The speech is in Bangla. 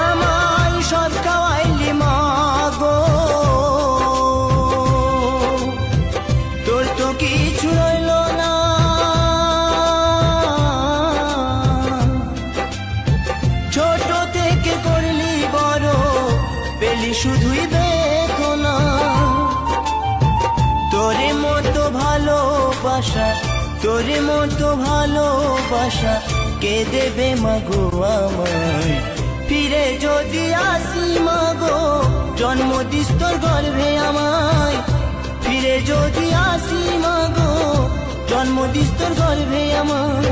আমায় সব খাওয়াইলি মা গো, তোর তো কিছু রইল না। ছোট থেকে করলি বড়, পেলি শুধুই বেদনা। তোরে মতো ভালোবাসা, তোরে মতো ভালোবাসা কে দেবে মাগো আমায়। ফিরে যদি আসি মাগো, জন্ম দিস তোর গর্ভে আমায়। ফিরে যদি আসি মাগো, জন্ম দিস তোর গর্ভে আমায়।